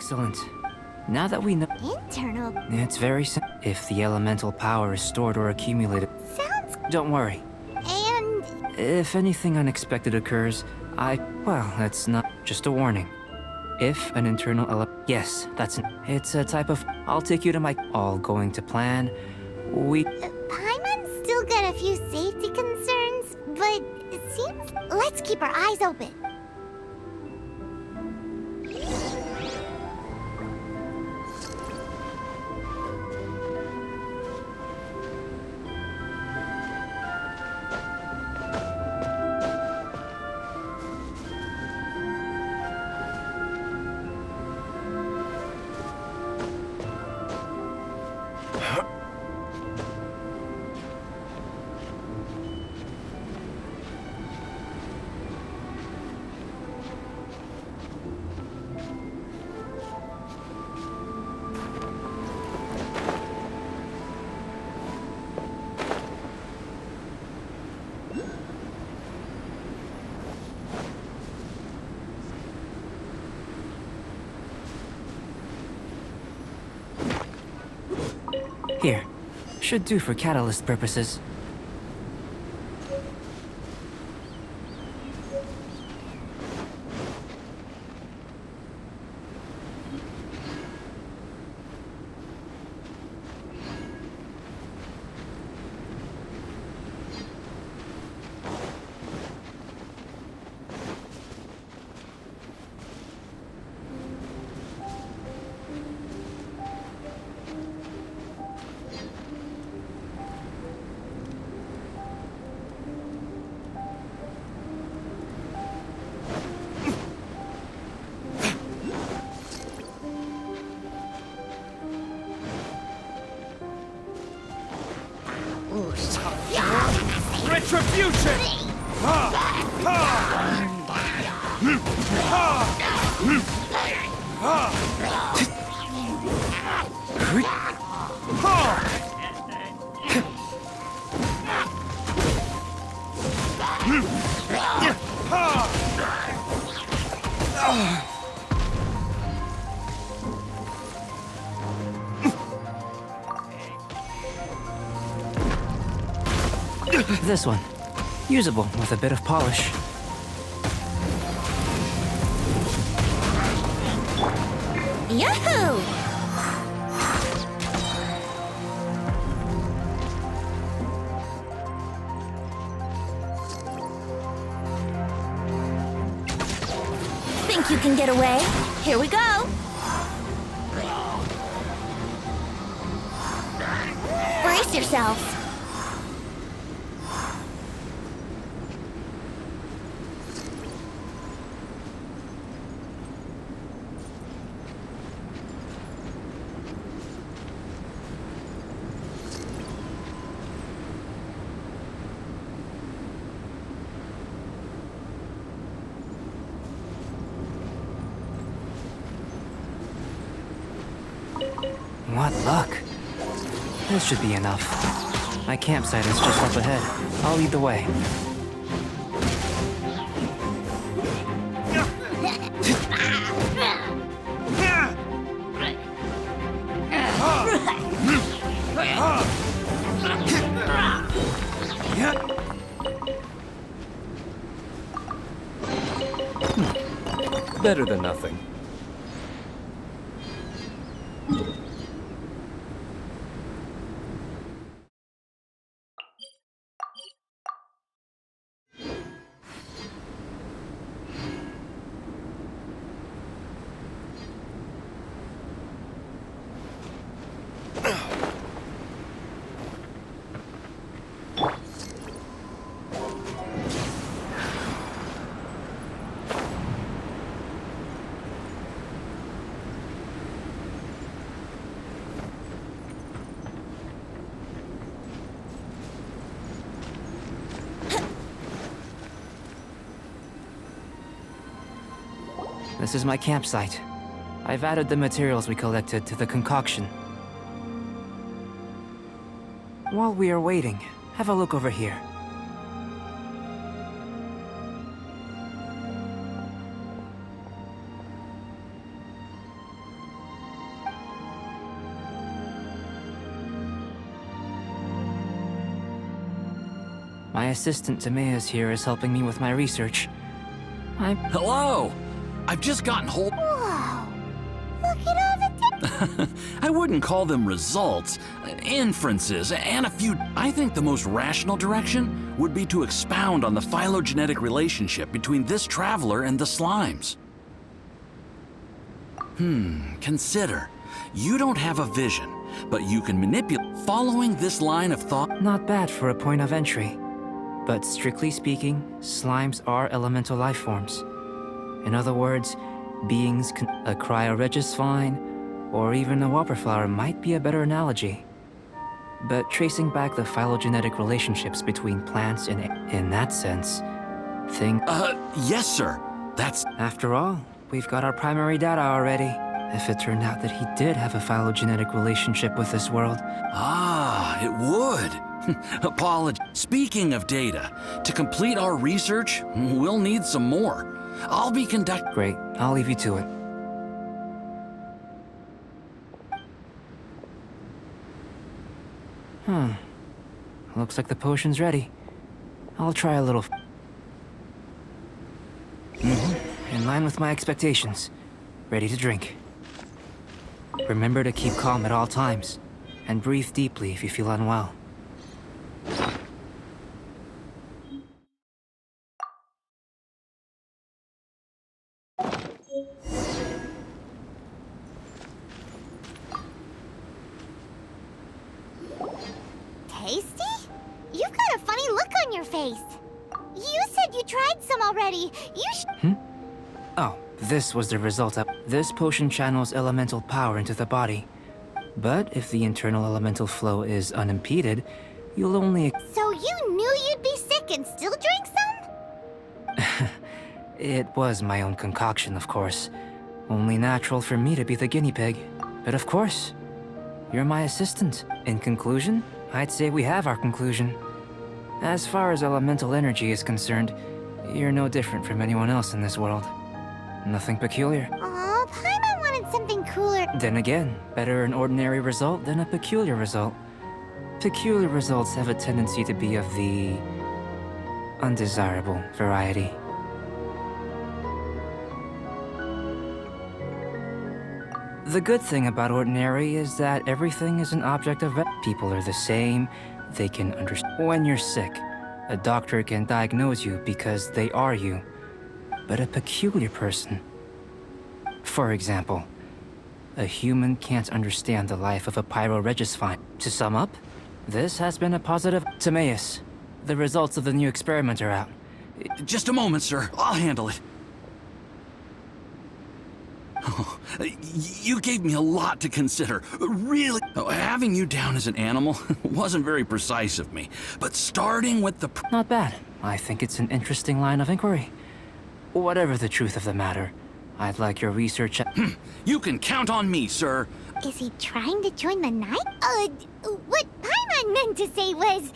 Excellent. Now that we know... Internal? It's very simple. If the elemental power is stored or accumulated... Sounds... Don't worry. And... If anything unexpected occurs, well, that's not... Just a warning. If an internal Yes, It's a type of... I'll take you to my... All going to plan. Paimon's still got a few safety concerns, but it seems... Let's keep our eyes open. Here. Should do for catalyst purposes. Retribution! Ha! Ha! Ha! This one. Usable with a bit of polish. Yahoo! Think you can get away? Here we go! Brace yourselves! What luck. This should be enough. My campsite is just up ahead. I'll lead the way. Better than nothing. This is my campsite. I've added the materials we collected to the concoction. While we are waiting, have a look over here. My assistant Timaeus here is helping me with my research. Hello! I've just gotten hold. Whoa! Look at all the I wouldn't call them results, inferences, and a few. I think the most rational direction would be to expound on the phylogenetic relationship between this traveler and the slimes. Consider. You don't have a vision, but you can manipulate. Following this line of thought. Not bad for a point of entry. But strictly speaking, slimes are elemental life forms. In other words, beings a cryoregis vine, or even a wildflower might be a better analogy. But tracing back the phylogenetic relationships between plants in that sense, Yes, sir. That's. After all, we've got our primary data already. If it turned out that he did have a phylogenetic relationship with this world. Ah, it would. Apology. Speaking of data, to complete our research, we'll need some more. I'll be conducting. Great, I'll leave you to it. Looks like the potion's ready. I'll try a little. In line with my expectations. Ready to drink. Remember to keep calm at all times, and breathe deeply if you feel unwell. tasty? You've got a funny look on your face. You said you tried some already. Oh, this was the result of. This potion channels elemental power into the body. But if the internal elemental flow is unimpeded, you'll only. So you knew you'd be sick and still drank some? It was my own concoction, of course. Only natural for me to be the guinea pig. But of course, you're my assistant. In conclusion, I'd say we have our conclusion. As far as elemental energy is concerned, you're no different from anyone else in this world. Nothing peculiar. Aw, Paimon wanted something cooler. Then again, better an ordinary result than a peculiar result. Peculiar results have a tendency to be of the undesirable variety. The good thing about ordinary is that everything is an object of people are the same, they can understand. When you're sick, a doctor can diagnose you because they are you. But a peculiar person, for example, a human can't understand the life of a pyroregis vine. To sum up, this has been a positive. Timaeus, the results of the new experiment are out. Just a moment, sir. I'll handle it. Oh, you gave me a lot to consider. Really. Having you down as an animal wasn't very precise of me. But starting with the... Not bad. I think it's an interesting line of inquiry. Whatever the truth of the matter, I'd like your research. You can count on me, sir. Is he trying to join the night? What Paimon meant to say was...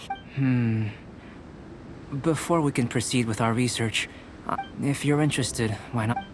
Before we can proceed with our research, if you're interested, why not?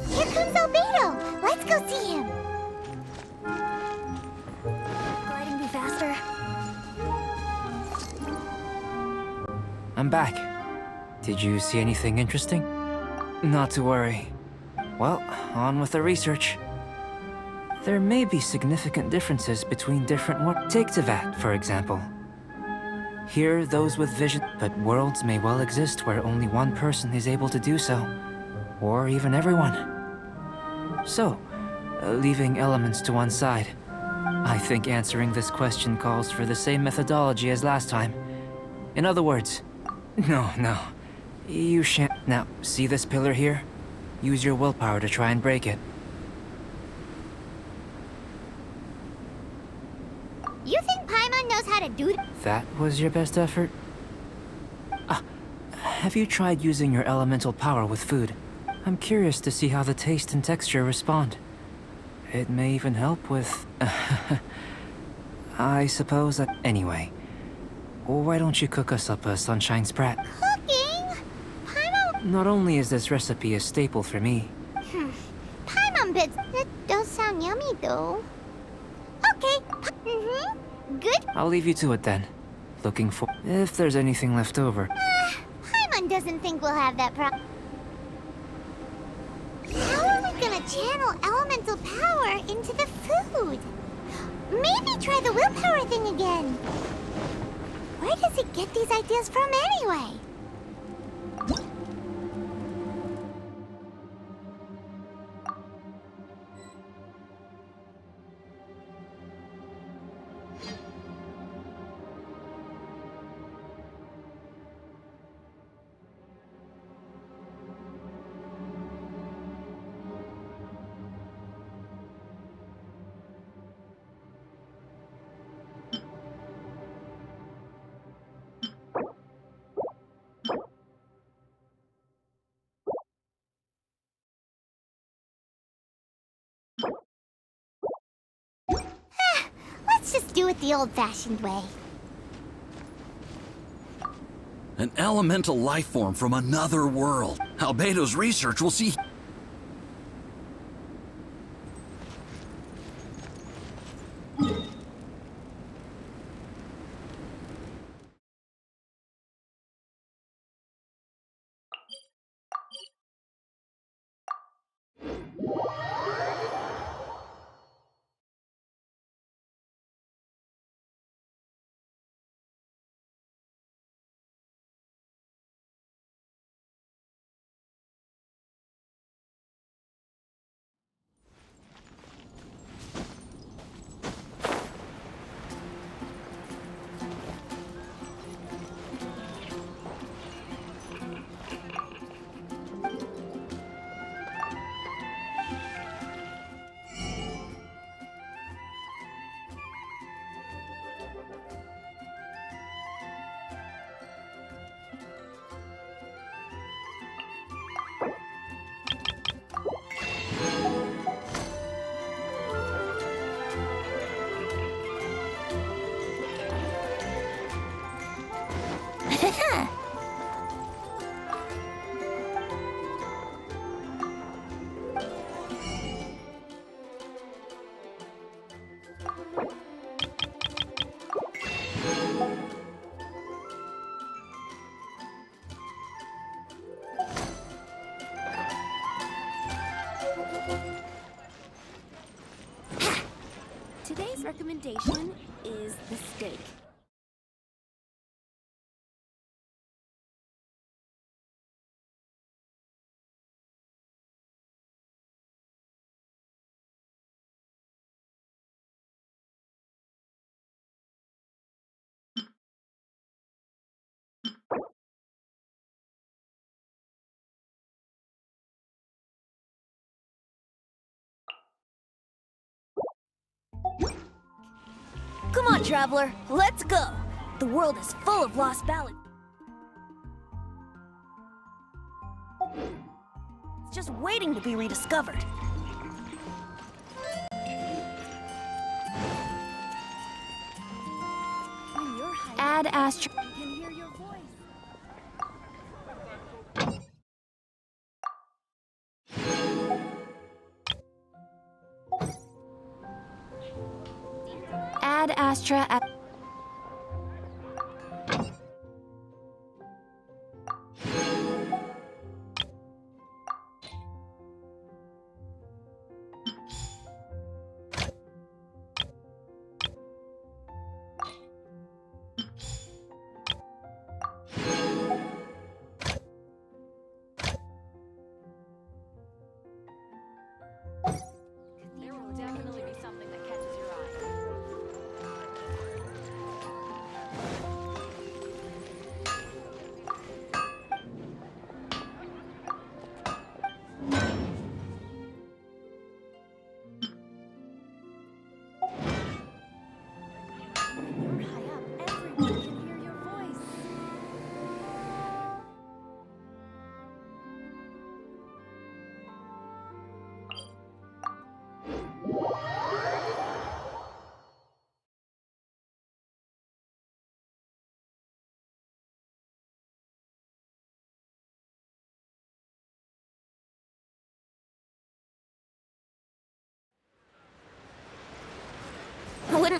Here comes Albedo! Let's go see him! Gliding be faster. I'm back. Did you see anything interesting? Not to worry. Well, on with the research. There may be significant differences between different worlds. Take Teyvat, for example. Here, those with vision, but worlds may well exist where only one person is able to do so. Or even everyone. So, leaving elements to one side, I think answering this question calls for the same methodology as last time. In other words, no. You shan't. Now, see this pillar here? Use your willpower to try and break it. You think Paimon knows how to do that? That was your best effort? Have you tried using your elemental power with food? I'm curious to see how the taste and texture respond. It may even help with... I suppose that... Anyway, why don't you cook us up a Sunshine Sprat? Cooking? Paimon... Not only is this recipe a staple for me... Paimon bits... That does sound yummy, though. Okay. Good. I'll leave you to it then. Looking for... If there's anything left over. Paimon doesn't think we'll have that problem. How are we gonna channel elemental power into the food? Maybe try the willpower thing again. Where does he get these ideas from anyway? Let's just do it the old-fashioned way. An elemental life form from another world. Albedo's research will see... Today's recommendation is the steak. Come on, traveler, let's go! The world is full of lost ballads. It's just waiting to be rediscovered. When you're hiding, Ad Astra... I can hear your voice. Ad Astra...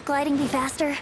gliding be faster?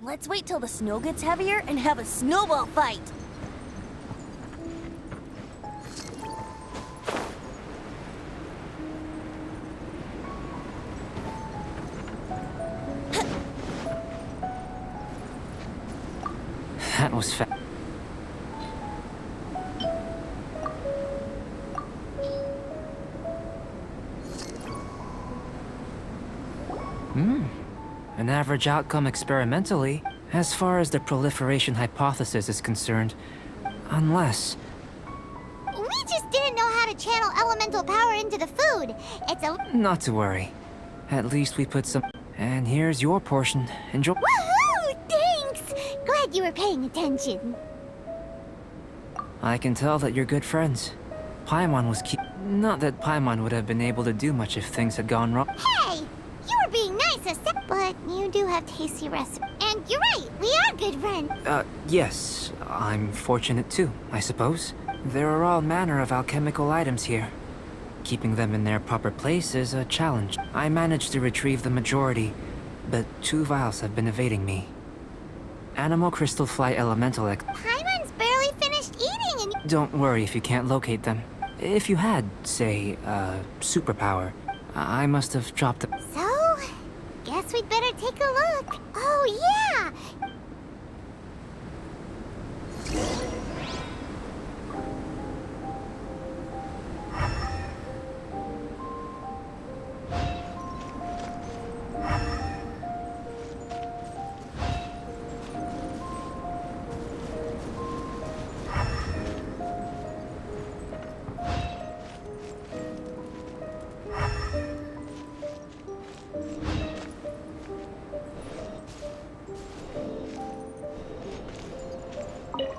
Let's wait till the snow gets heavier and have a snowball fight! That was fast. An average outcome experimentally, as far as the proliferation hypothesis is concerned. Unless... We just didn't know how to channel elemental power into the food. It's a... Not to worry. At least we put some... And here's your portion. Enjoy. Woohoo! Thanks! Glad you were paying attention. I can tell that you're good friends. Paimon was not that Paimon would have been able to do much if things had gone wrong. Hey! You were being nice as but you do have tasty recipes. And you're right, we are good friends. Yes. I'm fortunate too, I suppose. There are all manner of alchemical items here. Keeping them in their proper place is a challenge. I managed to retrieve the majority, but 2 vials have been evading me. Animal crystal fly elemental Paimon's barely finished eating and Don't worry if you can't locate them. If you had, say, superpower, I must have dropped them. So, guess we'd better take a look. Oh, yeah!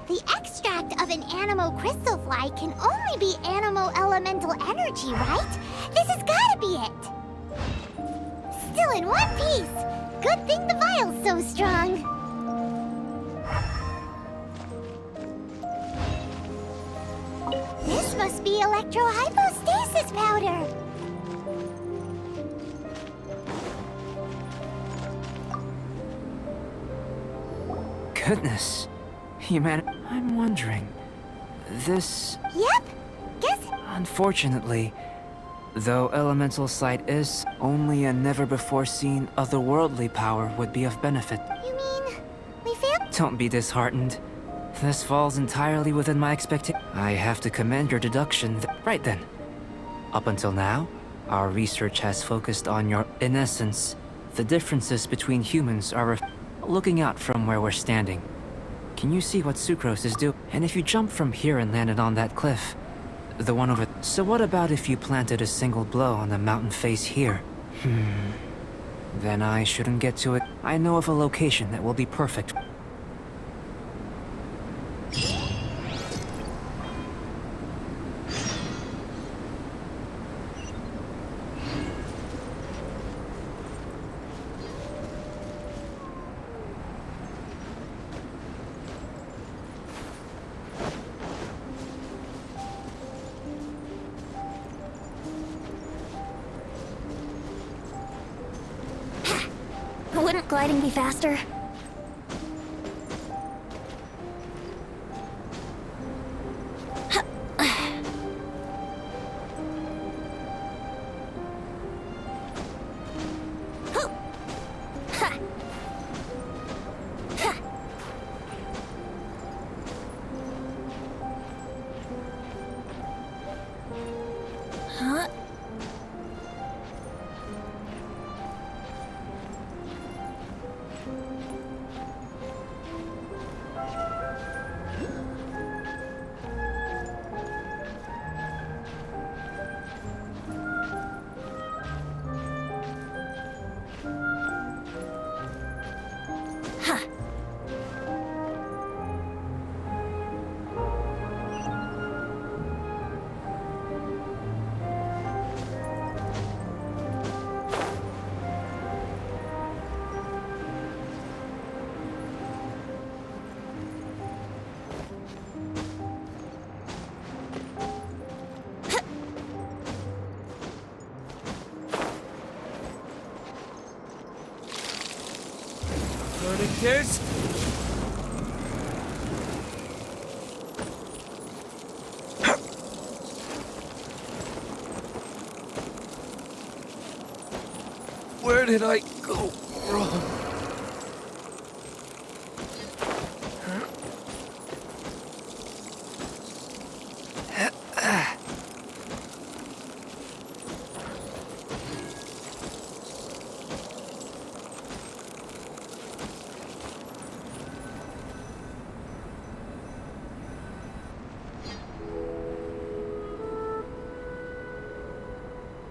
The extract of an animal crystal fly can only be animal elemental energy, right? This has gotta be it! Still in one piece! Good thing the vial's so strong! This must be electrohypostasis powder! Goodness. I'm wondering. This... Yep! Guess... Unfortunately, though elemental sight is, only a never-before-seen otherworldly power would be of benefit. You mean... we failed? Don't be disheartened. This falls entirely within my expectation. I have to commend your deduction. Right then. Up until now, our research has focused on your... In essence, the differences between humans are looking out from where we're standing. Can you see what Sucrose is doing? And if you jump from here and landed on that cliff, the one over... So what about if you planted a single blow on the mountain face here? Then I shouldn't get to it. I know of a location that will be perfect. Wouldn't gliding be faster? Huh? Burning disc? Where did I go wrong?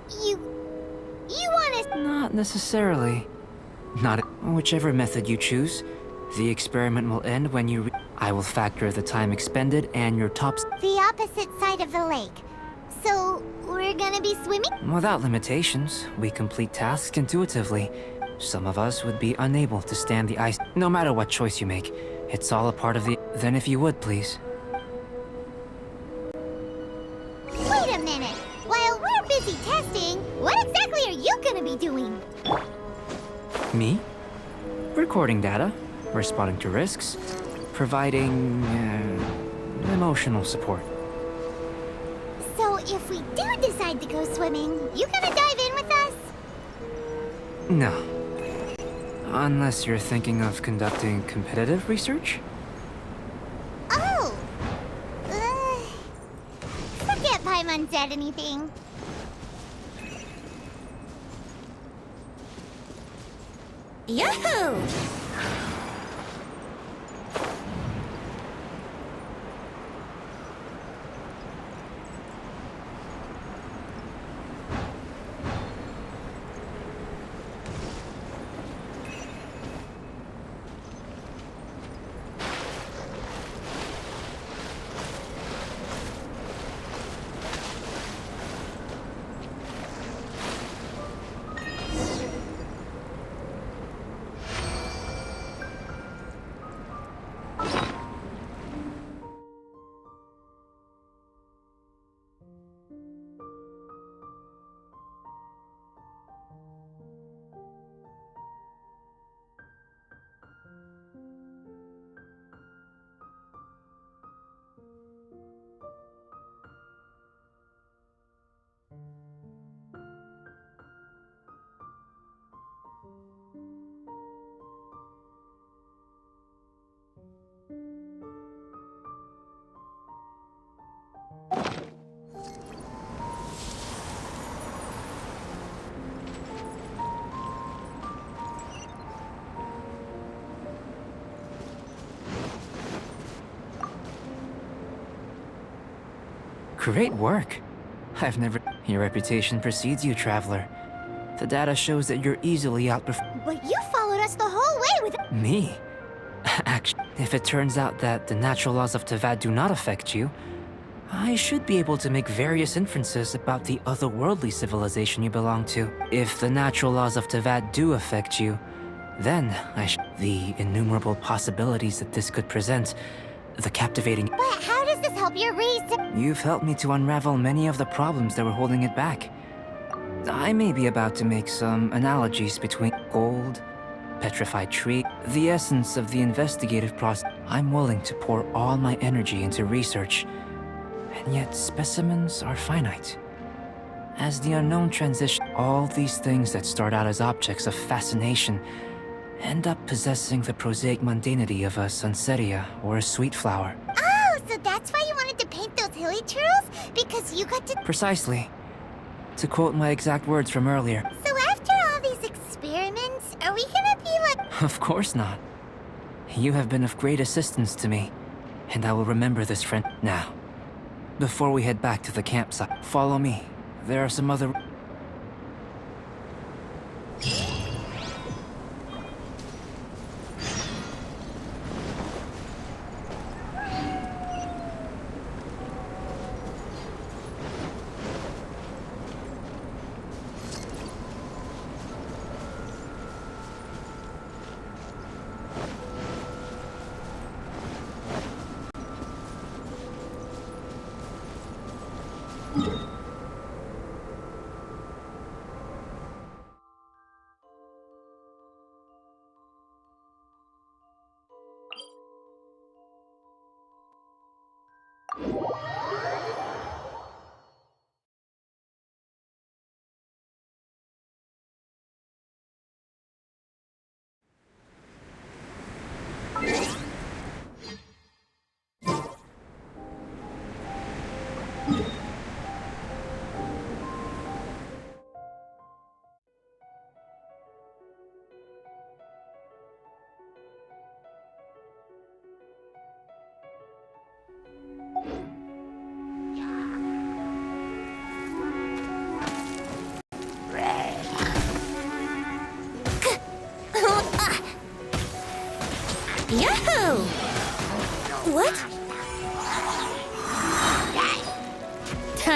You want us... Not necessarily. Not whichever method you choose. The experiment will end when you I will factor the time expended and your top The opposite side of the lake. So, we're gonna be swimming? Without limitations, we complete tasks intuitively. Some of us would be unable to stand the ice. No matter what choice you make, it's all a part of the... Then if you would, please. Wait a minute! While we're busy testing, what exactly are you gonna be doing? Me? Recording data, responding to risks, providing... emotional support. So, if we do decide to go swimming, you gonna dive in with us? No. Unless you're thinking of conducting competitive research? Oh! Forget Paimon said anything. Yahoo! Great work. I've never... Your reputation precedes you, Traveler. The data shows that you're easily outperformed... But you followed us the whole way with... Me? Actually, if it turns out that the natural laws of Tavad do not affect you, I should be able to make various inferences about the otherworldly civilization you belong to. If the natural laws of Tavad do affect you, then the innumerable possibilities that this could present, the captivating... But how does this help your research? You've helped me to unravel many of the problems that were holding it back. I may be about to make some analogies between gold, petrified tree, the essence of the investigative process. I'm willing to pour all my energy into research, and yet specimens are finite. As the unknown transition, all these things that start out as objects of fascination end up possessing the prosaic mundanity of a sunsetia or a sweet flower. Oh, so that's why you wanted to paint those hilly turtles? Because you got to... Precisely. To quote my exact words from earlier. So after all these experiments, are we gonna be like... Of course not. You have been of great assistance to me, and I will remember this friend. Now, before we head back to the campsite, follow me. There are some other...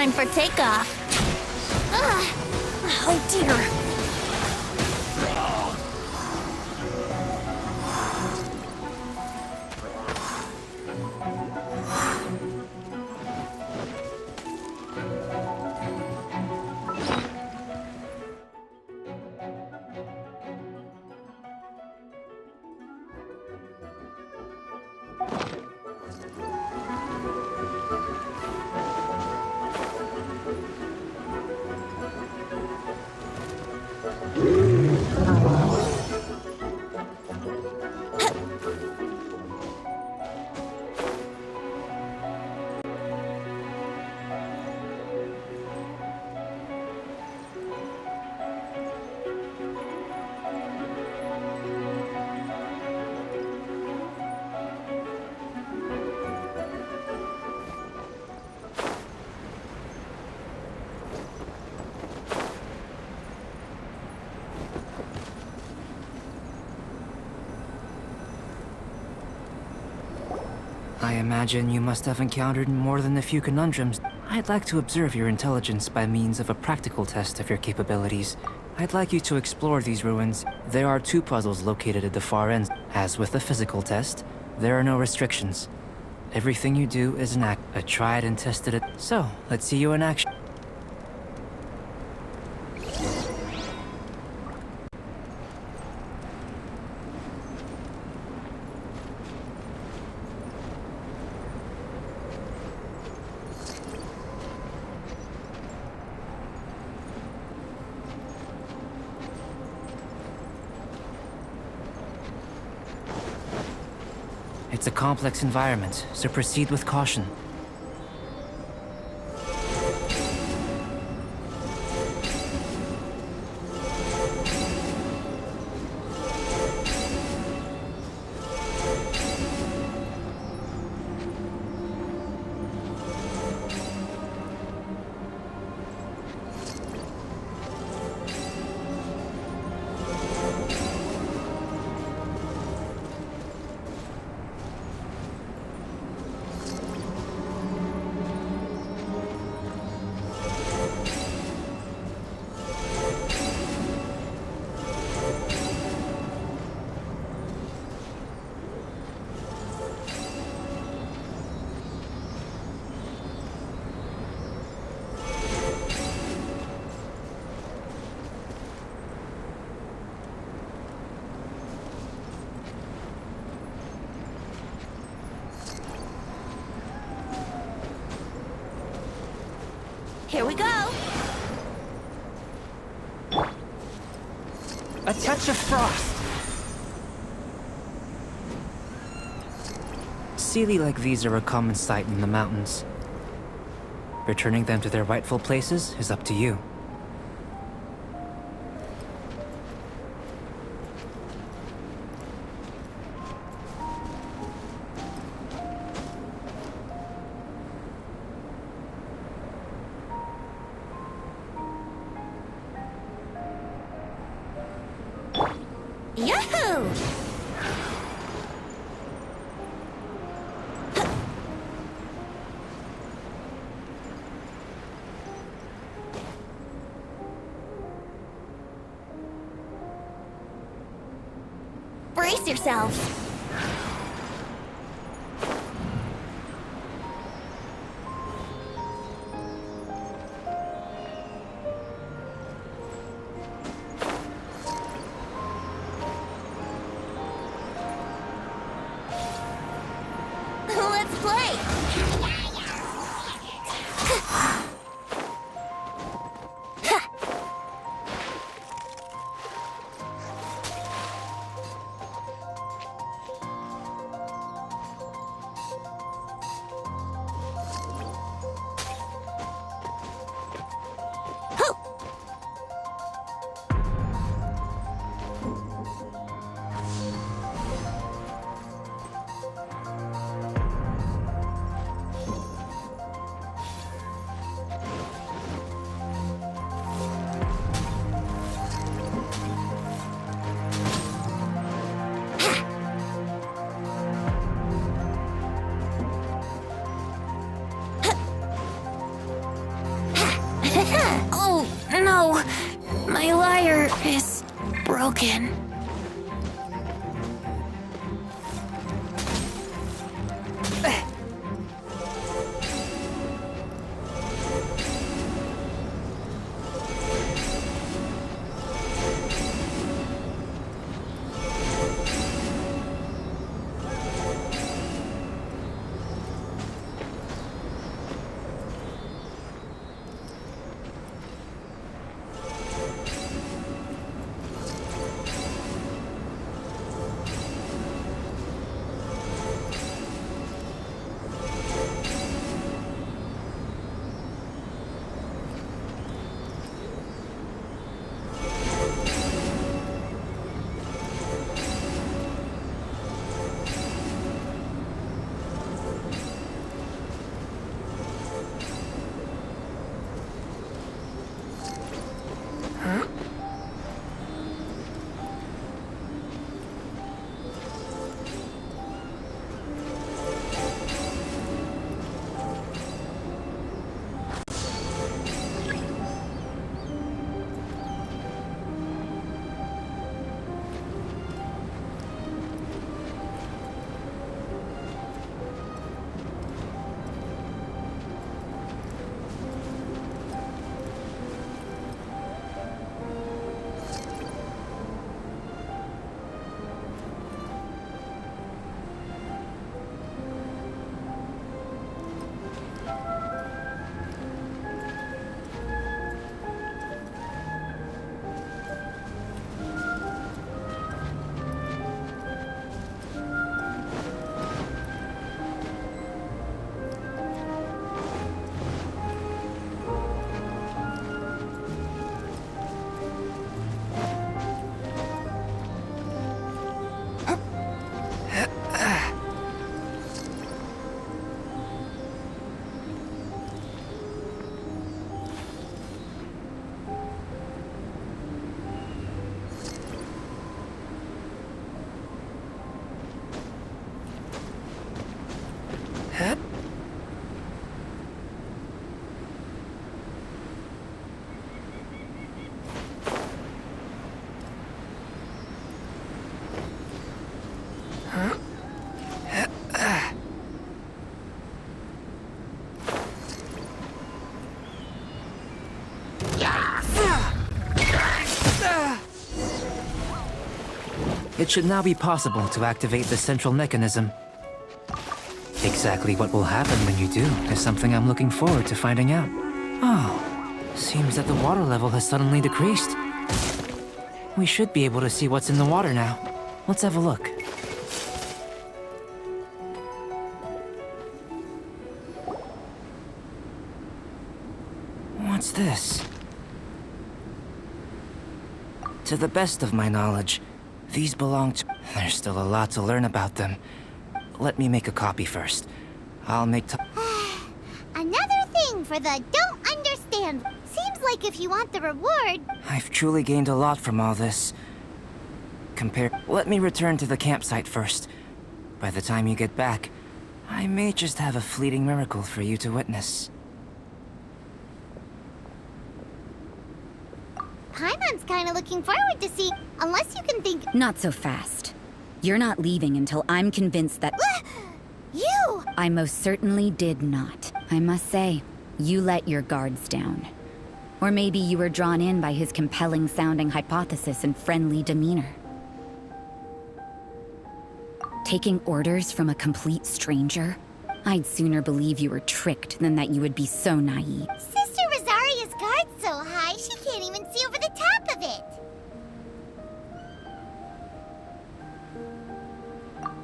time for takeoff. Ugh. Oh dear. I imagine you must have encountered more than a few conundrums. I'd like to observe your intelligence by means of a practical test of your capabilities. I'd like you to explore these ruins. There are 2 puzzles located at the far ends. As with the physical test, there are no restrictions. Everything you do is an act. I tried and tested it. So, let's see you in action. It's a complex environment, so proceed with caution. Here we go. A touch of frost! Sealy like these are a common sight in the mountains. Returning them to their rightful places is up to you. Yahoo! Brace yourselves. Let's play. Oh, no. My lyre is broken. It should now be possible to activate the central mechanism. Exactly what will happen when you do is something I'm looking forward to finding out. Oh, seems that the water level has suddenly decreased. We should be able to see what's in the water now. Let's have a look. What's this? To the best of my knowledge, these belong to... There's still a lot to learn about them. Let me make a copy first. I'll make Another thing for the don't understand. Seems like if you want the reward... I've truly gained a lot from all this. Let me return to the campsite first. By the time you get back, I may just have a fleeting miracle for you to witness. Paimon's kinda looking forward to see... Unless you can think... Not so fast. You're not leaving until I'm convinced that... You! I most certainly did not. I must say, you let your guards down. Or maybe you were drawn in by his compelling-sounding hypothesis and friendly demeanor. Taking orders from a complete stranger? I'd sooner believe you were tricked than that you would be so naive. Sister Rosaria's guard's so high, she can't even see over the top of it.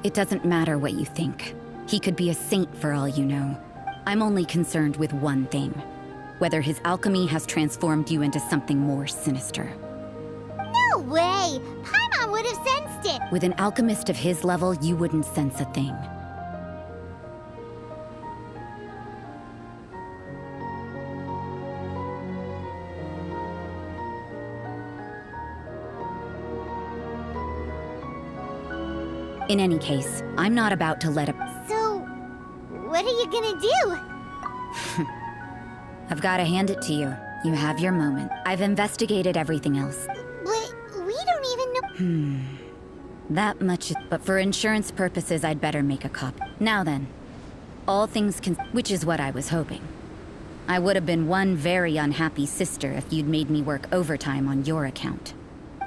It doesn't matter what you think. He could be a saint for all you know. I'm only concerned with one thing. Whether his alchemy has transformed you into something more sinister. No way! Paimon would have sensed it! With an alchemist of his level, you wouldn't sense a thing. In any case, I'm not about to let a... So, what are you gonna do? I've got to hand it to you. You have your moment. I've investigated everything else. But we don't even know. That much, but for insurance purposes, I'd better make a copy. Now then, all things which is what I was hoping. I would have been one very unhappy sister if you'd made me work overtime on your account.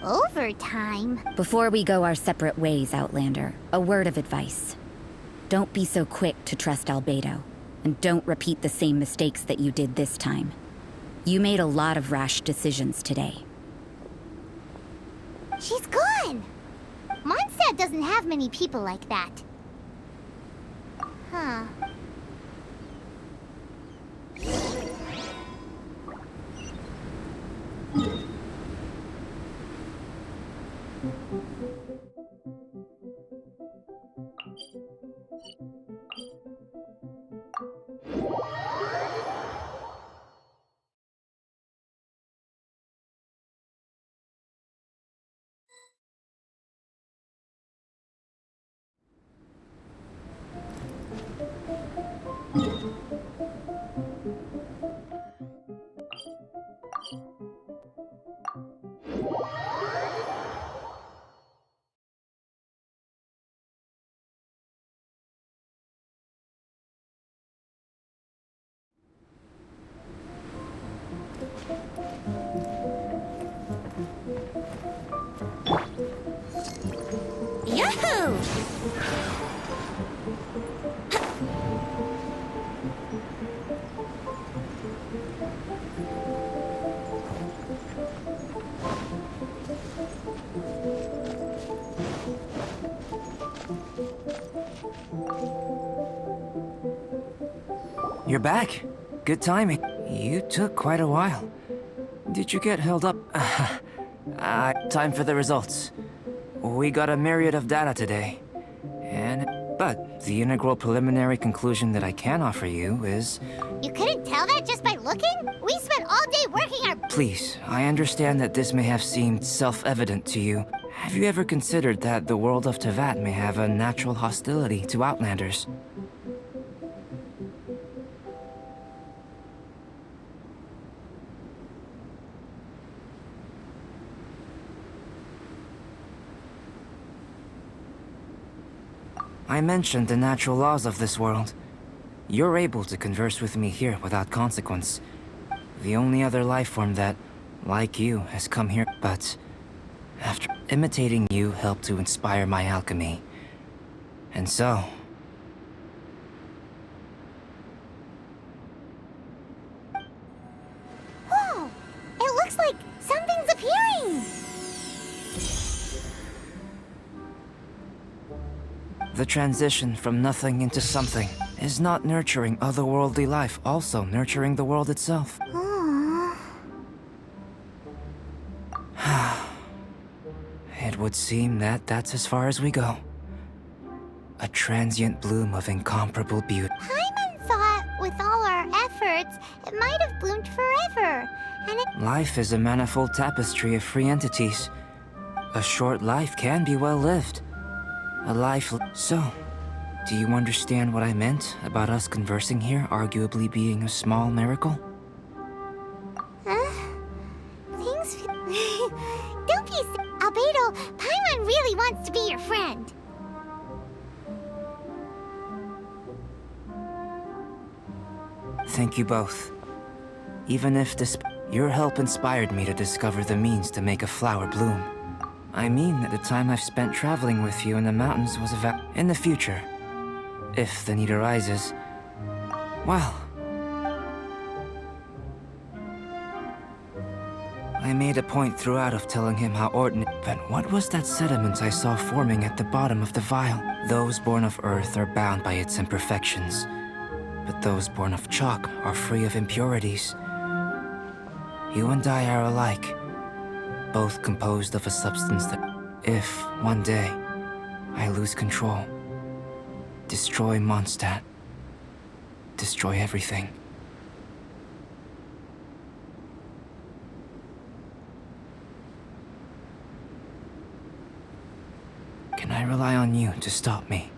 Overtime? Before we go our separate ways, Outlander, a word of advice. Don't be so quick to trust Albedo, and don't repeat the same mistakes that you did this time. You made a lot of rash decisions today. She's gone! Mondstadt doesn't have many people like that. Huh. Yahoo! You're back. Good timing. You took quite a while. Did you get held up? Time for the results. We got a myriad of data today. But the integral preliminary conclusion that I can offer you is... You couldn't tell that just by looking? We spent all day working our... Please, I understand that this may have seemed self-evident to you. Have you ever considered that the world of Teyvat may have a natural hostility to Outlanders? I mentioned the natural laws of this world. You're able to converse with me here without consequence. The only other life form that, like you, has come here, but after imitating you helped to inspire my alchemy. And so... Whoa! It looks like something's appearing! The transition from nothing into something is not nurturing otherworldly life, also nurturing the world itself. Aww. It would seem that that's as far as we go. A transient bloom of incomparable beauty. Paimon thought, with all our efforts, it might have bloomed forever. And it... Life is a manifold tapestry of free entities. A short life can be well lived. A life... So, do you understand what I meant about us conversing here arguably being a small miracle? Things feel... Don't be... Albedo, Paimon really wants to be your friend. Thank you both. Even if your help inspired me to discover the means to make a flower bloom. I mean that the time I've spent traveling with you in the mountains was in the future, if the need arises, well, I made a point throughout of telling him how ordinary. But what was that sediment I saw forming at the bottom of the vial? Those born of earth are bound by its imperfections, but those born of chalk are free of impurities. You and I are alike. Both composed of a substance that, if one day I lose control, destroy Mondstadt, destroy everything. Can I rely on you to stop me?